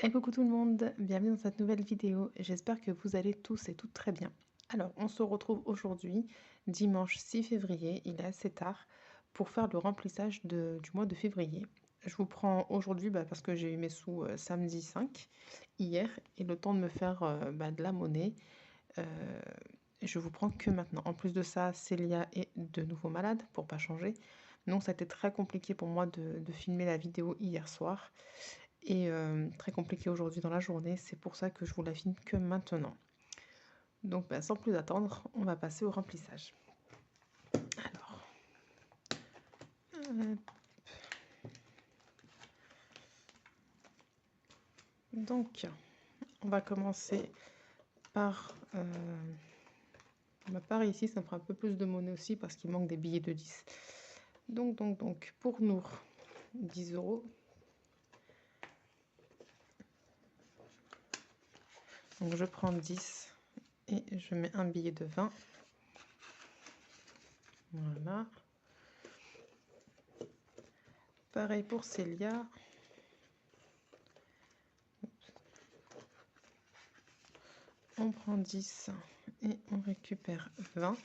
Et coucou tout le monde, bienvenue dans cette nouvelle vidéo. J'espère que vous allez tous et toutes très bien. Alors, on se retrouve aujourd'hui, dimanche 6 février, il est assez tard, pour faire le remplissage du mois de février. Je vous prends aujourd'hui parce que j'ai eu mes sous samedi 5, hier, et le temps de me faire de la monnaie. euh, je vous prends que maintenant. En plus de ça, Célia est de nouveau malade, pour pas changer. Donc, ça a été très compliqué pour moi de filmer la vidéo hier soir et très compliqué aujourd'hui dans la journée. C'est pour ça que je vous la filme que maintenant. Donc sans plus attendre, on va passer au remplissage. Alors, donc on va commencer par par ici, ça me fera un peu plus de monnaie aussi parce qu'il manque des billets de 10. Donc pour nous, 10 euros. Donc je prends 10 et je mets un billet de 20. Voilà. Pareil pour Célia. On prend 10 et on récupère 20.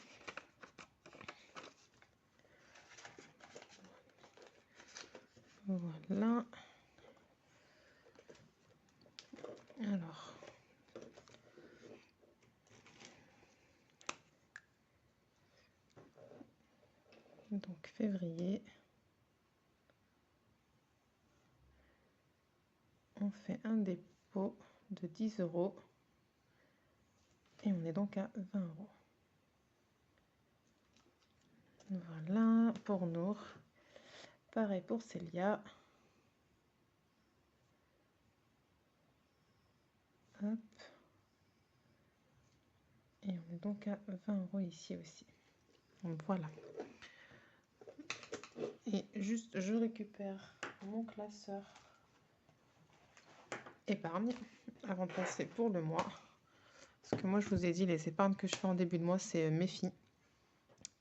Voilà. Alors, donc février, on fait un dépôt de 10 euros et on est donc à 20 euros. Voilà pour Nour. Pareil pour Célia. Hop. Et on est donc à 20 euros ici aussi. Donc voilà. Et juste, je récupère mon classeur épargne avant de passer pour le mois. Parce que moi, je vous ai dit, les épargnes que je fais en début de mois, c'est mes filles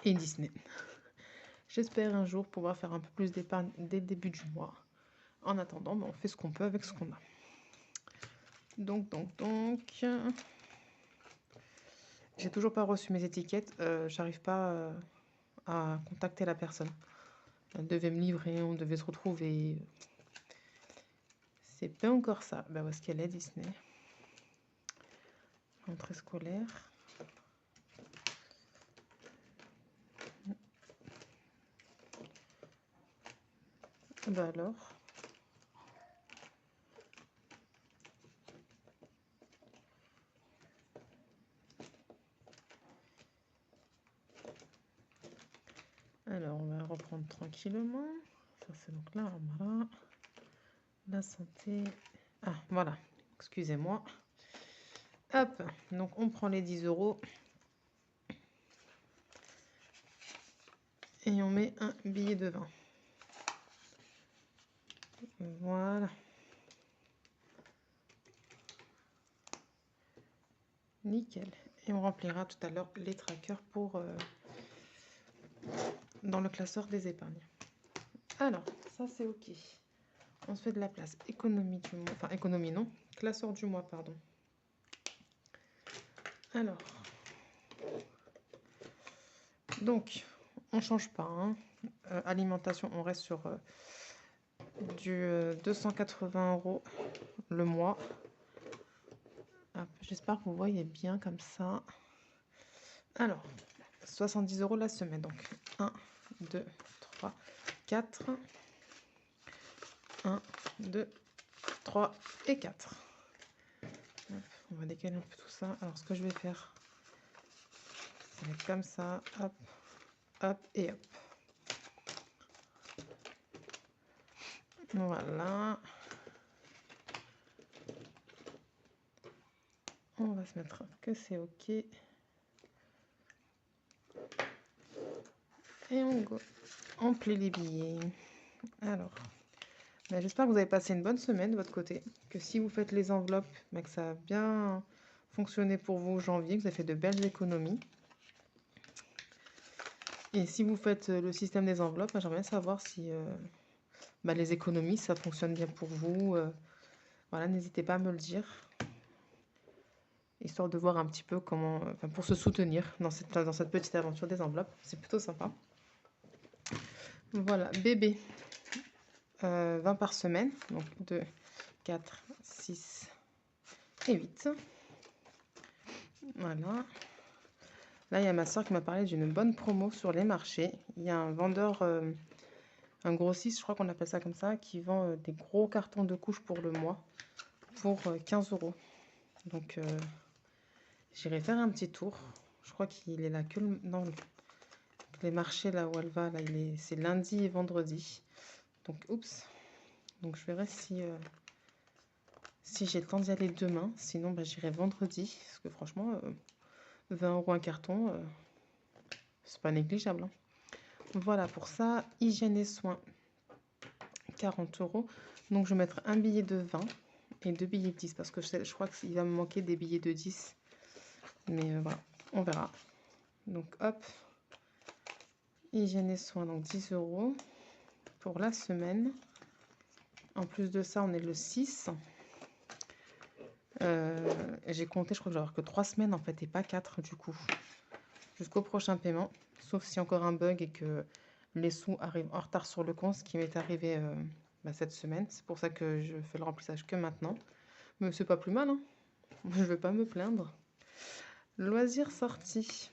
et Disney. J'espère un jour pouvoir faire un peu plus d'épargne dès le début du mois. En attendant, on fait ce qu'on peut avec ce qu'on a. Donc. J'ai toujours pas reçu mes étiquettes. J'arrive pas à contacter la personne. Elle devait me livrer, on devait se retrouver. C'est pas encore ça. Où est-ce qu'elle est, Disney? Rentrée scolaire. Alors. Alors, on va reprendre tranquillement. Ça, c'est donc là, voilà. La santé. Ah, voilà. Excusez-moi. Hop. Donc, on prend les 10 euros. Et on met un billet de 20. Voilà. Nickel. Et on remplira tout à l'heure les trackers pour dans le classeur des épargnes. Alors, ça c'est ok. On se fait de la place. Économie du mois. Enfin, économie non. Classeur du mois, pardon. Alors. Donc, on change pas. Hein. Alimentation, on reste sur du 280 euros le mois. J'espère que vous voyez bien comme ça. Alors, 70 euros la semaine. Donc, 1, 2, 3, 4. 1, 2, 3 et 4. On va décaler un peu tout ça. Alors, ce que je vais faire, ça va être comme ça. Hop, hop et hop. Voilà. On va se mettre que c'est ok. Et on go. On plie les billets. Alors, j'espère que vous avez passé une bonne semaine de votre côté. Que si vous faites les enveloppes, que ça a bien fonctionné pour vous janvier, que vous avez fait de belles économies. Et si vous faites le système des enveloppes, j'aimerais bien savoir si les économies, ça fonctionne bien pour vous. Voilà, n'hésitez pas à me le dire, histoire de voir un petit peu comment, enfin, pour se soutenir dans cette petite aventure des enveloppes. C'est plutôt sympa. Voilà, bébé, 20 par semaine, donc 2, 4, 6 et 8. Voilà. Là, il y a ma soeur qui m'a parlé d'une bonne promo sur les marchés. Il y a un vendeur, un grossiste, je crois qu'on appelle ça comme ça, qui vend des gros cartons de couches pour le mois pour 15 euros. Donc, j'irai faire un petit tour. Je crois qu'il est là que non, les marchés là où elle va, là, c'est lundi et vendredi. Donc, oups. Donc, je verrai si j'ai le temps d'y aller demain. Sinon, bah, j'irai vendredi. Parce que franchement, 20 euros un carton, c'est pas négligeable, hein. Voilà pour ça. Hygiène et soins, 40 euros. Donc, je vais mettre un billet de 20 et deux billets de 10. Parce que je crois qu'il va me manquer des billets de 10. Mais voilà, on verra. Donc, hop. Hygiène et soins, donc 10 euros pour la semaine. En plus de ça, on est le 6. J'ai compté, je crois que je vais avoir que 3 semaines en fait et pas 4 du coup. Jusqu'au prochain paiement. Sauf si encore un bug et que les sous arrivent en retard sur le compte, ce qui m'est arrivé cette semaine. C'est pour ça que je fais le remplissage que maintenant. Mais c'est pas plus mal, hein. Je vais pas me plaindre. Loisirs sortis.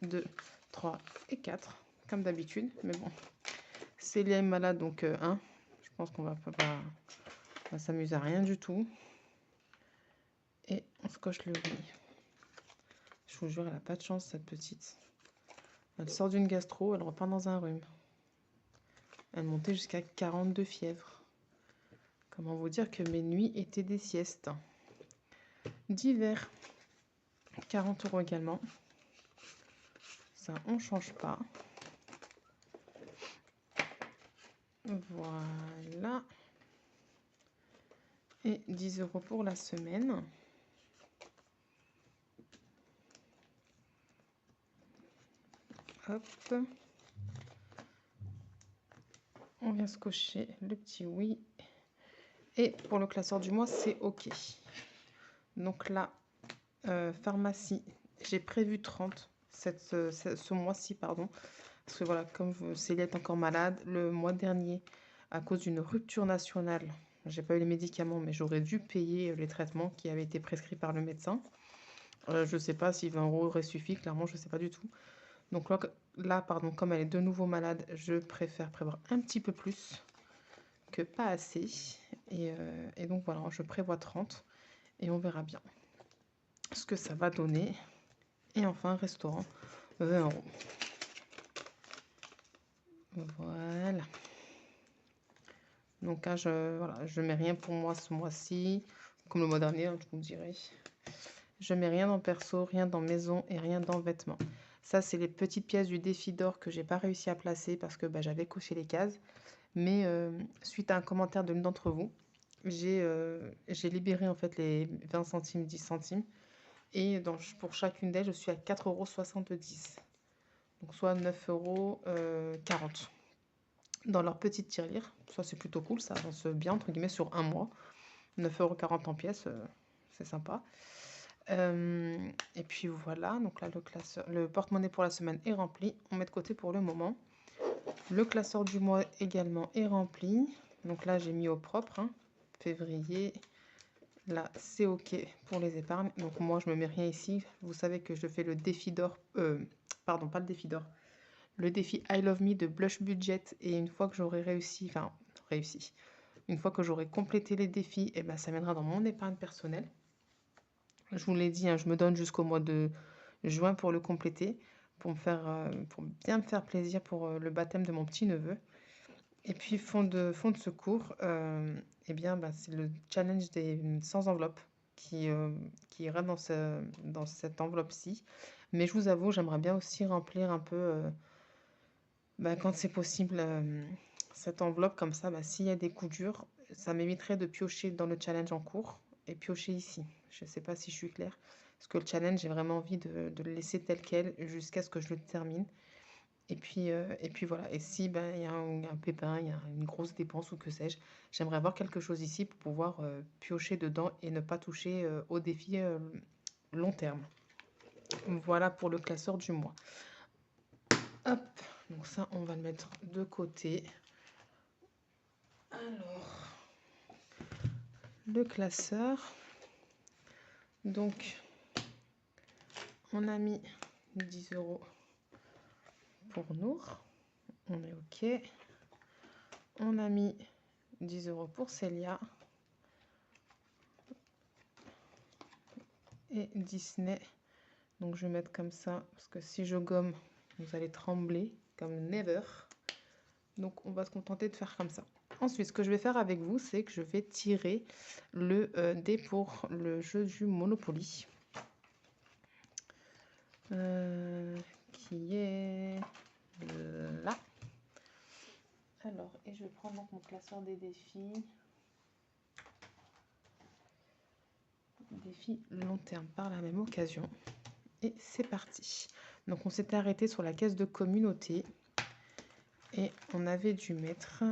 1, 2, 3 et 4. Comme d'habitude. Mais bon. Célia est malade, donc 1. Je pense qu'on va pas s'amuser à rien du tout. Et on se coche le oui. Je vous jure, elle a pas de chance, cette petite. Elle sort d'une gastro, elle repart dans un rhume. Elle montait jusqu'à 42 fièvres. Comment vous dire que mes nuits étaient des siestes. D'hiver, 40 euros également. Ça, on change pas. Voilà. Et 10 euros pour la semaine. Hop. On vient se cocher le petit oui. Et pour le classeur du mois, c'est OK. Donc là, pharmacie, j'ai prévu 30 ce mois-ci, pardon. Parce que voilà, comme Célia est encore malade, le mois dernier, à cause d'une rupture nationale, j'ai pas eu les médicaments, mais j'aurais dû payer les traitements qui avaient été prescrits par le médecin. Je sais pas si 20 euros aurait suffi, clairement, je sais pas du tout. Donc là, pardon, comme elle est de nouveau malade, je préfère prévoir un petit peu plus que pas assez. Et donc voilà, je prévois 30 et on verra bien ce que ça va donner. Et enfin, restaurant, 20 euros. Voilà. Donc là, je mets rien pour moi ce mois-ci, comme le mois dernier, hein, je vous dirai. Je mets rien dans perso, rien dans maison et rien dans vêtements. Ça, c'est les petites pièces du défi d'or que j'ai pas réussi à placer parce que j'avais coché les cases. Mais suite à un commentaire de l'une d'entre vous, j'ai libéré en fait les 20 centimes, 10 centimes. Et pour chacune d'elles, je suis à 4,70 €. Donc soit 9,40 € dans leur petite tirelire. Ça, c'est plutôt cool, ça avance bien, entre guillemets, sur un mois. 9,40 € en pièces, c'est sympa. Et puis voilà, donc là, le porte-monnaie pour la semaine est rempli. On met de côté pour le moment. Le classeur du mois également est rempli. Donc là, j'ai mis au propre, hein. Février. Là, c'est OK pour les épargnes. Donc moi, je me mets rien ici. Vous savez que je fais le défi d'or. Pardon, pas le défi d'or. Le défi I Love Me de Blush Budget. Et une fois que j'aurai réussi, une fois que j'aurai complété les défis, et ben, ça mènera dans mon épargne personnelle. Je vous l'ai dit, hein, je me donne jusqu'au mois de juin pour le compléter, pour bien me faire plaisir pour le baptême de mon petit-neveu. Et puis, fonds de secours, eh bien, c'est le challenge des 100 enveloppes qui ira dans cette enveloppe-ci. Mais je vous avoue, j'aimerais bien aussi remplir un peu, quand c'est possible, cette enveloppe comme ça. S'il y a des coups durs, ça m'éviterait de piocher dans le challenge en cours et piocher ici. Je ne sais pas si je suis claire. Parce que le challenge, j'ai vraiment envie de le laisser tel quel jusqu'à ce que je le termine. Et puis voilà. Et si ben, il y a un pépin, il y a une grosse dépense ou que sais-je, j'aimerais avoir quelque chose ici pour pouvoir piocher dedans et ne pas toucher au défi long terme. Voilà pour le classeur du mois. Hop, donc ça, on va le mettre de côté. Alors, le classeur. Donc, on a mis 10 € pour nous. On est OK. On a mis 10 € pour Célia. Et Disney. Donc, je vais mettre comme ça, parce que si je gomme, vous allez trembler comme never. Donc, on va se contenter de faire comme ça. Ensuite, ce que je vais faire avec vous, c'est que je vais tirer le dé pour le jeu du Monopoly. Qui est là. Alors, et je vais prendre donc mon classeur des défis. Défi long terme par la même occasion. Et c'est parti. Donc, on s'était arrêté sur la caisse de communauté. Et on avait dû mettre...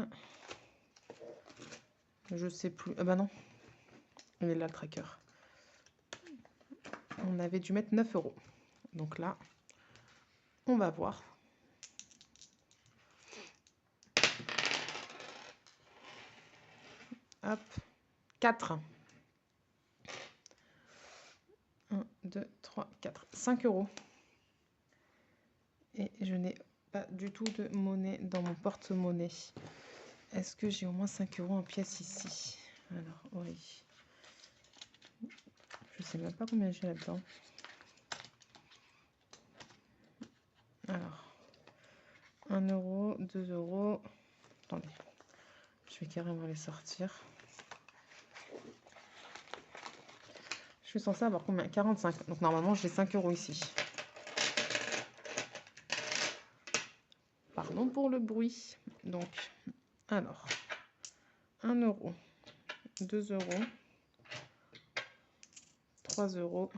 Je sais plus. Ah bah non. Il est là le tracker. On avait dû mettre 9 €. Donc là, on va voir. Hop. 4. 1, 2, 3, 4. 5 €. Et je n'ai pas du tout de monnaie dans mon porte-monnaie. Est-ce que j'ai au moins 5 € en pièces ici? Alors, oui. Je sais même pas combien j'ai là-dedans. Alors, 1 €, 2 €. Attendez, je vais carrément les sortir. Je suis censée avoir combien? 45. Donc normalement, j'ai 5 € ici. Pardon pour le bruit. Donc, alors, 1 €, 2 €, 3 €,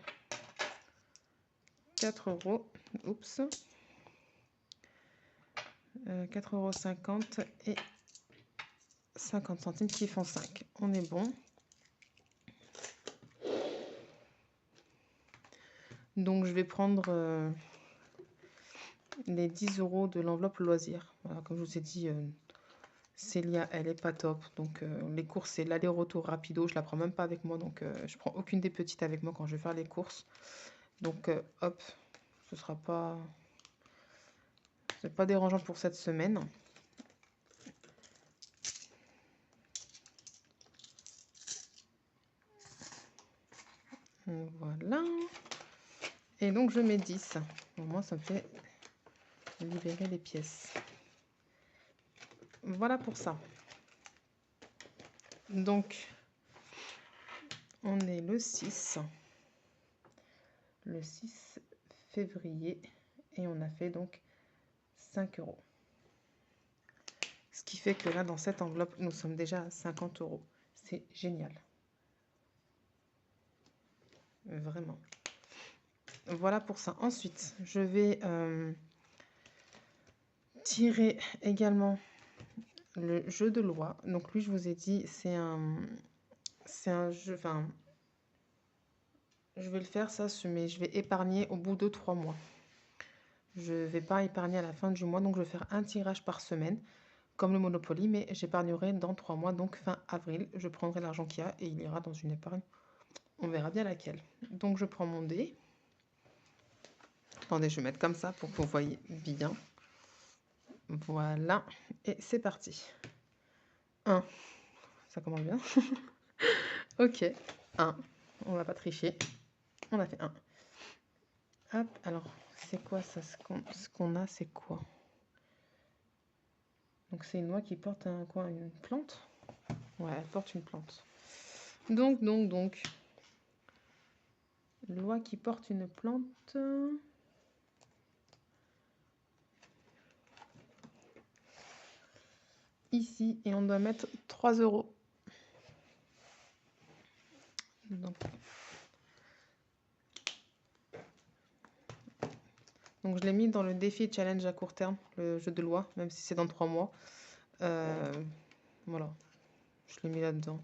4 €. Oups. 4,50 € et 50 centimes qui font 5. On est bon. Donc, je vais prendre les 10 € de l'enveloppe loisir. Voilà, comme je vous ai dit, Célia, elle est pas top. Donc, les courses, c'est l'aller-retour rapido. Je la prends même pas avec moi. Donc, je prends aucune des petites avec moi quand je vais faire les courses. Donc, hop, ce sera pas... C'est pas dérangeant pour cette semaine. Voilà. Et donc, je mets 10. Au moins, ça me fait libérer les pièces. Voilà pour ça. Donc, on est le 6 février et on a fait donc 5 €. Ce qui fait que là, dans cette enveloppe, nous sommes déjà à 50 €. C'est génial. Vraiment. Voilà pour ça. Ensuite, je vais tirer également le jeu de loi. Donc lui, je vous ai dit, c'est un jeu... Enfin, je vais le faire, ça, mais je vais épargner au bout de 3 mois. Je ne vais pas épargner à la fin du mois, donc je vais faire un tirage par semaine, comme le Monopoly, mais j'épargnerai dans 3 mois, donc fin avril. Je prendrai l'argent qu'il y a et il ira dans une épargne. On verra bien laquelle. Donc je prends mon dé. Attendez, je vais mettre comme ça pour que vous voyez bien. Voilà, et c'est parti. 1, ça commence bien. Ok, 1, on va pas tricher. On a fait 1. Hop, alors, c'est quoi ça? Ce qu'on a, c'est quoi? Donc c'est une noix qui porte quoi? Une plante? Ouais, elle porte une plante. Donc, loi qui porte une plante. Ici, et on doit mettre 3 €. Donc Donc je l'ai mis dans le défi challenge à court terme, le jeu de loi, même si c'est dans 3 mois. Voilà, je l'ai mis là-dedans.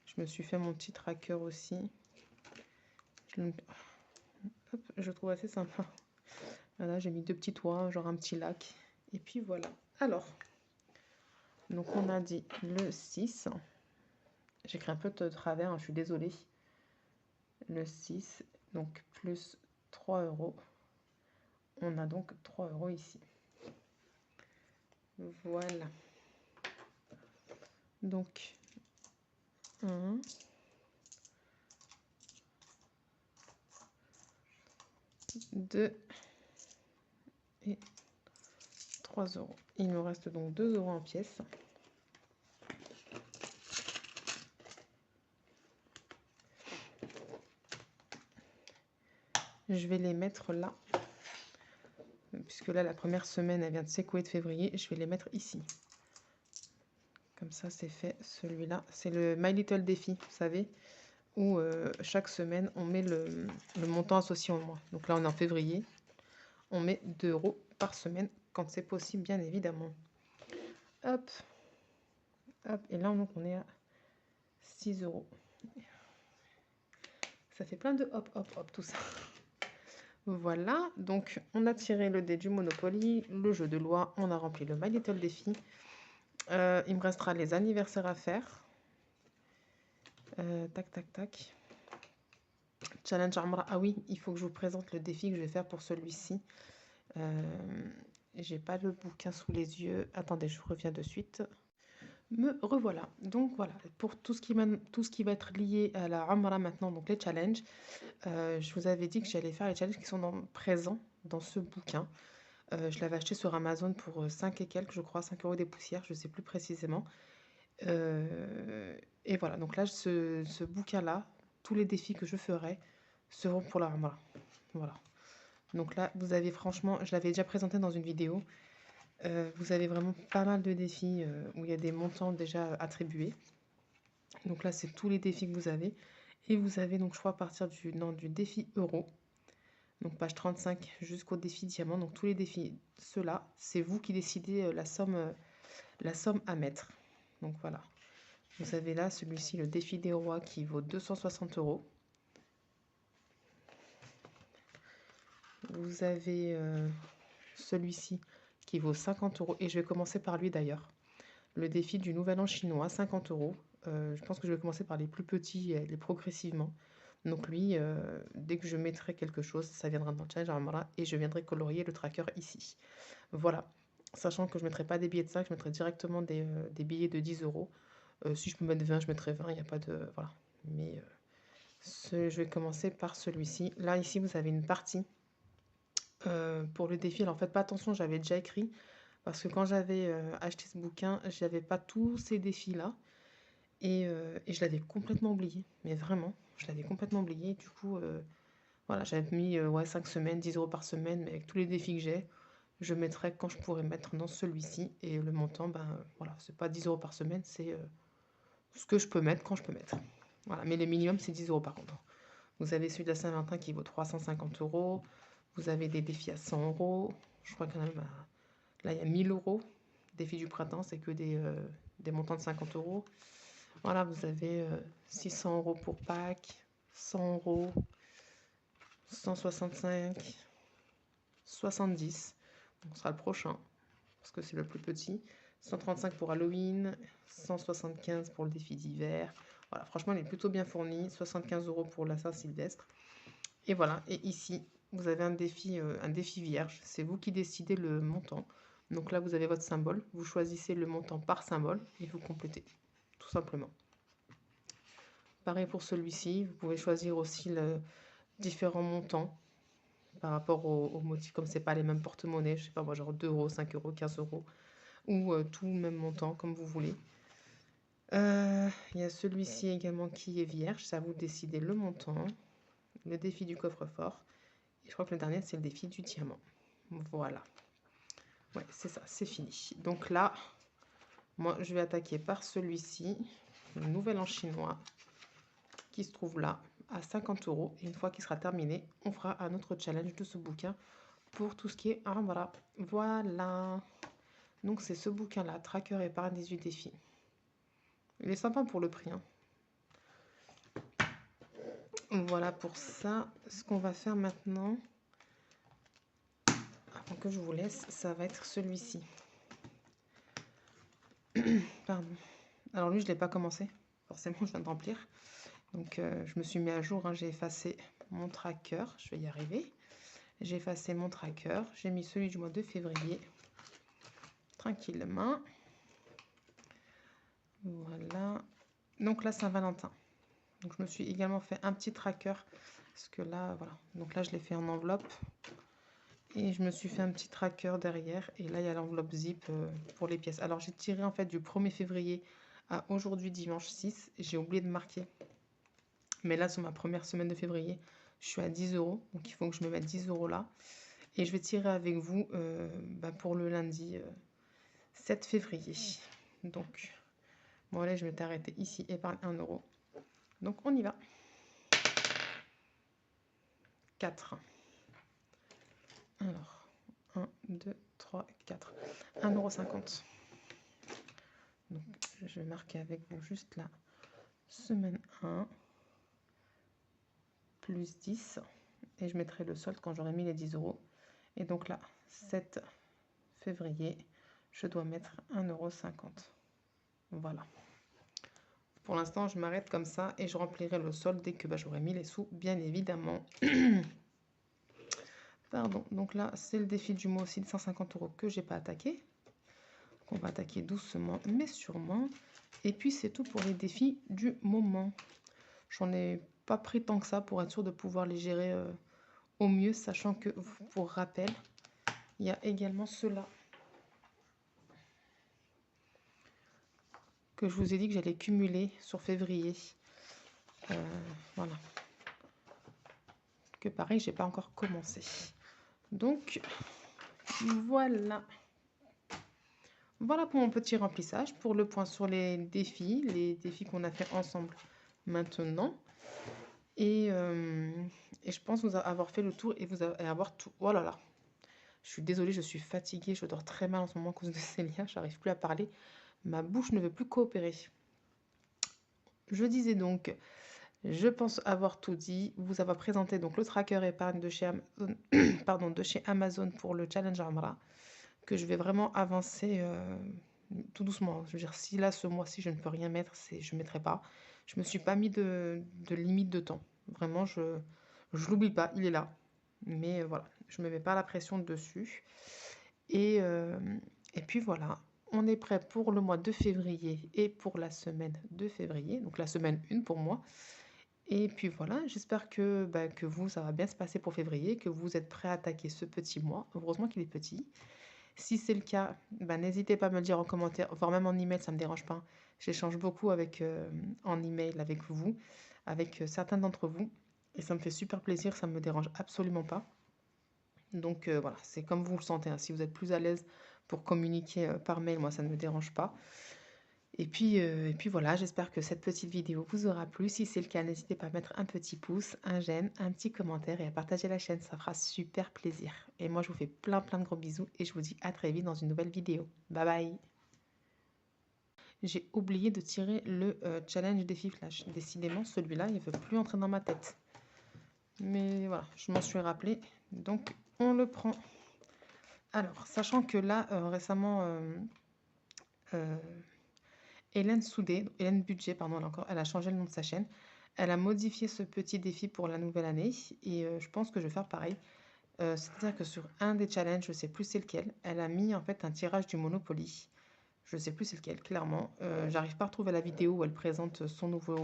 Je me suis fait mon petit tracker aussi. Hop, je trouve assez sympa. Voilà, j'ai mis 2 petits toits, genre un petit lac. Et puis voilà. Alors, donc on a dit le 6. J'écris un peu de travers, hein, je suis désolée. Le 6, donc plus 3 euros. On a donc 3 euros ici. Voilà. Donc, 1, 2 et 3 euros. Il me reste donc 2 euros en pièces. Je vais les mettre là. Puisque là, la première semaine, elle vient de s'écouler de février. Je vais les mettre ici. Comme ça, c'est fait. Celui-là, c'est le My Little Défi, vous savez, où chaque semaine, on met le montant associé au mois. Donc là, on est en février. On met 2 euros par semaine, quand c'est possible, bien évidemment. Hop. Hop. Et là, donc, on est à 6 euros. Ça fait plein de hop, hop, hop, tout ça. Voilà, donc on a tiré le dé du Monopoly, le jeu de loi, on a rempli le My Little Défi. Il me restera les anniversaires à faire. Tac, tac, tac. Challenge Amra. Ah oui, il faut que je vous présente le défi que je vais faire pour celui-ci. J'ai pas le bouquin sous les yeux. Attendez, je reviens de suite. Me revoilà. Donc voilà, pour tout ce qui va être lié à la Amra maintenant, donc les challenges, je vous avais dit que j'allais faire les challenges qui sont présents dans ce bouquin. Je l'avais acheté sur Amazon pour 5 et quelques, je crois, 5 euros des poussières, je ne sais plus précisément. Et voilà, donc là, ce bouquin-là, tous les défis que je ferai seront pour la Ramadan. Voilà. Donc là, vous avez franchement, je l'avais déjà présenté dans une vidéo, vous avez vraiment pas mal de défis où il y a des montants déjà attribués. Donc là, c'est tous les défis que vous avez. Et vous avez donc, je crois, à partir du défi euro, donc page 35 jusqu'au défi diamant. Donc tous les défis, ceux-là, c'est vous qui décidez la somme à mettre. Donc voilà. Vous avez là celui-ci, le défi des rois, qui vaut 260 euros. Vous avez celui-ci qui vaut 50 euros. Et je vais commencer par lui d'ailleurs. Le défi du nouvel an chinois, 50 euros. Je pense que je vais commencer par les plus petits et les progressivement. Donc lui, dès que je mettrai quelque chose, ça viendra dans le challenge et je viendrai colorier le tracker ici. Voilà. Sachant que je ne mettrai pas des billets de 5, je mettrai directement des billets de 10 euros. Si je peux mettre 20, je mettrai 20, il n'y a pas de... Voilà. Mais je vais commencer par celui-ci. Là, ici, vous avez une partie pour le défi. Alors, faites pas attention, j'avais déjà écrit. Parce que quand j'avais acheté ce bouquin, j'avais pas tous ces défis-là. Et je l'avais complètement oublié. Mais vraiment, je l'avais complètement oublié. Du coup, voilà, j'avais mis 5 semaines, 10 euros par semaine. Mais avec tous les défis que j'ai, je mettrai quand je pourrais mettre dans celui-ci. Et le montant, ben voilà, c'est pas 10 euros par semaine, c'est ce que je peux mettre quand je peux mettre. Voilà, mais le minimum, c'est 10 euros par contre. Vous avez celui de la Saint-Valentin qui vaut 350 euros. Vous avez des défis à 100 euros. Je crois qu'il y en a même là, il y a 1000 euros. Défi du printemps, c'est que des montants de 50 euros. Voilà, vous avez 600 euros pour Pâques, 100 euros, 165, 70. Donc, ce sera le prochain, parce que c'est le plus petit. 135 pour Halloween, 175 pour le défi d'hiver. Voilà, franchement, il est plutôt bien fourni. 75 euros pour la Saint-Sylvestre. Et voilà, et ici, vous avez un défi vierge. C'est vous qui décidez le montant. Donc là, vous avez votre symbole. Vous choisissez le montant par symbole et vous complétez, tout simplement. Pareil pour celui-ci. Vous pouvez choisir aussi différents montants par rapport au motif. Comme c'est pas les mêmes porte-monnaies, je sais pas moi, genre 2 euros, 5 euros, 15 euros. Ou tout même montant, comme vous voulez. Il y a celui-ci également qui est vierge. Ça vous décidez le montant. Le défi du coffre-fort. Et je crois que le dernier, c'est le défi du diamant. Voilà. Ouais, c'est ça, c'est fini. Donc là, moi, je vais attaquer par celui-ci, le nouvel an chinois, qui se trouve là, à 50 euros. Et une fois qu'il sera terminé, on fera un autre challenge de ce bouquin pour tout ce qui est voilà. Voilà. Donc c'est ce bouquin-là, Tracker épargne 18 défis. Il est sympa pour le prix, hein. Voilà pour ça. Ce qu'on va faire maintenant, avant que je vous laisse, ça va être celui-ci. Pardon. Alors lui, je ne l'ai pas commencé. Forcément, je viens de remplir. Donc je me suis mis à jour, hein. J'ai effacé mon tracker. Je vais y arriver. J'ai effacé mon tracker. J'ai mis celui du mois de février. Tranquillement. Voilà. Donc là, Saint-Valentin. Donc je me suis également fait un petit tracker. Parce que là, voilà. Donc là, je l'ai fait en enveloppe. Et je me suis fait un petit tracker derrière. Et là, il y a l'enveloppe zip pour les pièces. Alors, j'ai tiré en fait du 1er février à aujourd'hui, dimanche 6. J'ai oublié de marquer. Mais là, sur ma première semaine de février, je suis à 10 €. Donc, il faut que je me mette 10 € là. Et je vais tirer avec vous pour le lundi 7 février. Donc, bon, là, je m'étais arrêtée ici, épargne 1 €. Donc, on y va. 4. Alors, 1, 2, 3, 4. 1,50 €. Donc, je vais marquer avec vous juste là. Semaine 1, plus 10. Et je mettrai le solde quand j'aurai mis les 10 €. Et donc là, 7 février, je dois mettre 1,50 €. Voilà. Pour l'instant, je m'arrête comme ça et je remplirai le solde dès que j'aurai mis les sous, bien évidemment. Pardon. Donc là, c'est le défi du mois aussi de 150 € que j'ai pas attaqué. On va attaquer doucement, mais sûrement. Et puis, c'est tout pour les défis du moment. J'en ai pas pris tant que ça pour être sûr de pouvoir les gérer au mieux, sachant que, pour rappel, il y a également ceux-là que je vous ai dit que j'allais cumuler sur février. Voilà. Que pareil, j'ai pas encore commencé. Donc, voilà. Voilà pour mon petit remplissage, pour le point sur les défis qu'on a fait ensemble maintenant. Et je pense vous avoir fait le tour et avoir tout. Oh là là, je suis désolée, je suis fatiguée, je dors très mal en ce moment à cause de Célia, j'arrive plus à parler. Ma bouche ne veut plus coopérer. Je disais donc, je pense avoir tout dit, vous avoir présenté donc le tracker épargne de chez Amazon, pardon, de chez Amazon pour le challenge Amra, que je vais vraiment avancer tout doucement. Je veux dire, si là, ce mois-ci, je ne peux rien mettre, je ne mettrai pas. Je me suis pas mis de limite de temps. Vraiment, je l'oublie pas, il est là. Mais voilà, je me mets pas la pression dessus. Et puis voilà, on est prêt pour le mois de février et pour la semaine de février. Donc la semaine 1 pour moi. Et puis voilà, j'espère que vous, ça va bien se passer pour février, que vous êtes prêts à attaquer ce petit mois. Heureusement qu'il est petit. Si c'est le cas, n'hésitez pas à me le dire en commentaire, voire même en email, ça ne me dérange pas. J'échange beaucoup en email avec vous, avec certains d'entre vous. Et ça me fait super plaisir, ça ne me dérange absolument pas. Donc voilà, c'est comme vous le sentez, hein. Si vous êtes plus à l'aise pour communiquer par mail, moi, ça ne me dérange pas. Et puis voilà, j'espère que cette petite vidéo vous aura plu. Si c'est le cas, n'hésitez pas à mettre un petit pouce, un j'aime, un petit commentaire et à partager la chaîne, ça fera super plaisir. Et moi, je vous fais plein de gros bisous et je vous dis à très vite dans une nouvelle vidéo. Bye bye! J'ai oublié de tirer le challenge défi flash. Décidément, celui-là, il ne veut plus entrer dans ma tête. Mais voilà, je m'en suis rappelé. Donc, on le prend. Alors, sachant que là, récemment... Hélène Budget, pardon, elle a changé le nom de sa chaîne. Elle a modifié ce petit défi pour la nouvelle année et je pense que je vais faire pareil. C'est-à-dire que sur un des challenges, je ne sais plus c'est lequel, elle a mis en fait un tirage du Monopoly. Je ne sais plus c'est lequel, clairement. J'arrive pas à retrouver la vidéo où elle présente son nouveau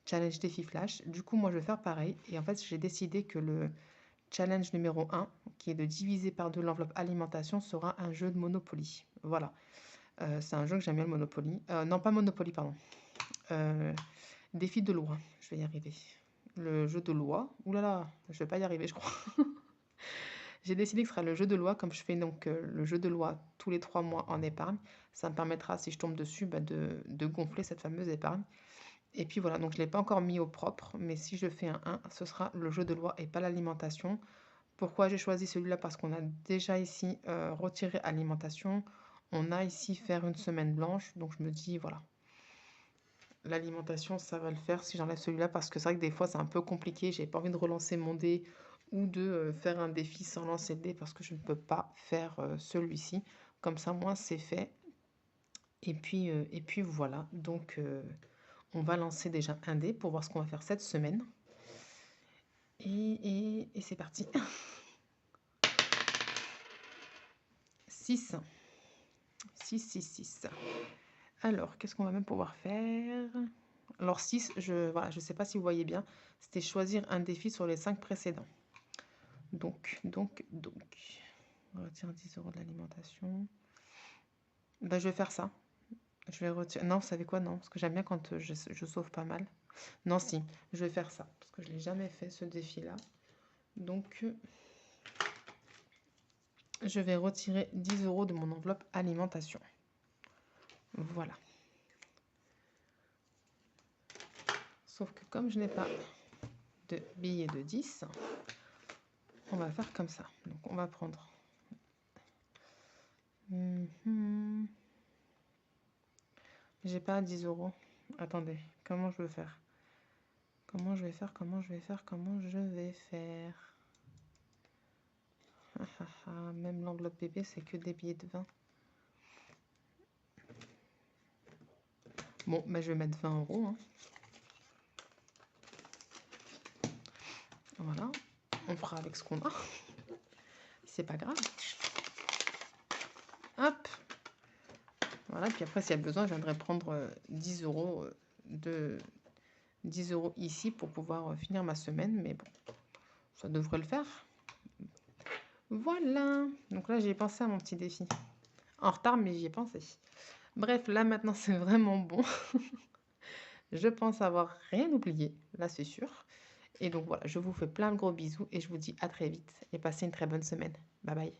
challenge défi flash. Du coup, moi, je vais faire pareil. Et en fait, j'ai décidé que le challenge numéro 1, qui est de diviser par 2 l'enveloppe alimentation, sera un jeu de Monopoly. Voilà. C'est un jeu que j'aime bien, le Monopoly. Non, pas Monopoly, pardon. Défi de loi. Je vais y arriver. Le jeu de loi. Ouh là là, je vais pas y arriver, je crois. J'ai décidé que ce sera le jeu de loi, comme je fais donc le jeu de loi tous les 3 mois en épargne. Ça me permettra, si je tombe dessus, de gonfler cette fameuse épargne. Et puis voilà, donc je ne l'ai pas encore mis au propre, mais si je fais un 1, ce sera le jeu de loi et pas l'alimentation, Pourquoi j'ai choisi celui-là? Parce qu'on a déjà ici retiré alimentation. On a ici faire une semaine blanche. Donc je me dis, voilà, l'alimentation, ça va le faire si j'enlève celui-là. Parce que c'est vrai que des fois, c'est un peu compliqué. J'ai pas envie de relancer mon dé ou de faire un défi sans lancer le dé parce que je ne peux pas faire celui-ci. Comme ça, moi, c'est fait. Et puis voilà. Donc, on va lancer déjà un dé pour voir ce qu'on va faire cette semaine. Et c'est parti. 6. 6, 6, 6. Alors, qu'est-ce qu'on va même pouvoir faire? Alors 6, voilà, je ne sais pas si vous voyez bien, c'était choisir un défi sur les 5 précédents. Donc. On retire 10 € de l'alimentation. Ben, je vais faire ça. Je vais retirer. Non, vous savez quoi? Non, parce que j'aime bien quand je sauve pas mal. Non, si, je vais faire ça, parce que je ne l'ai jamais fait, ce défi-là. Donc, je vais retirer 10 € de mon enveloppe alimentation. Voilà. Sauf que comme je n'ai pas de billets de 10, on va faire comme ça. Donc, on va prendre... J'ai pas 10 €. Attendez, comment je vais faire? Comment je vais faire? Même l'enveloppe bébé, c'est que des billets de 20. Bon, bah, je vais mettre 20 €. Hein. Voilà. On fera avec ce qu'on a. C'est pas grave. Hop. Voilà. Puis après, s'il y a besoin, je viendrai prendre 10 € 10 € ici pour pouvoir finir ma semaine. Mais bon, ça devrait le faire. Voilà. Donc là, j'ai pensé à mon petit défi. En retard, mais j'y ai pensé. Bref, là, maintenant, c'est vraiment bon. Je pense avoir rien oublié. Là, c'est sûr. Et donc voilà, je vous fais plein de gros bisous et je vous dis à très vite et passez une très bonne semaine. Bye bye.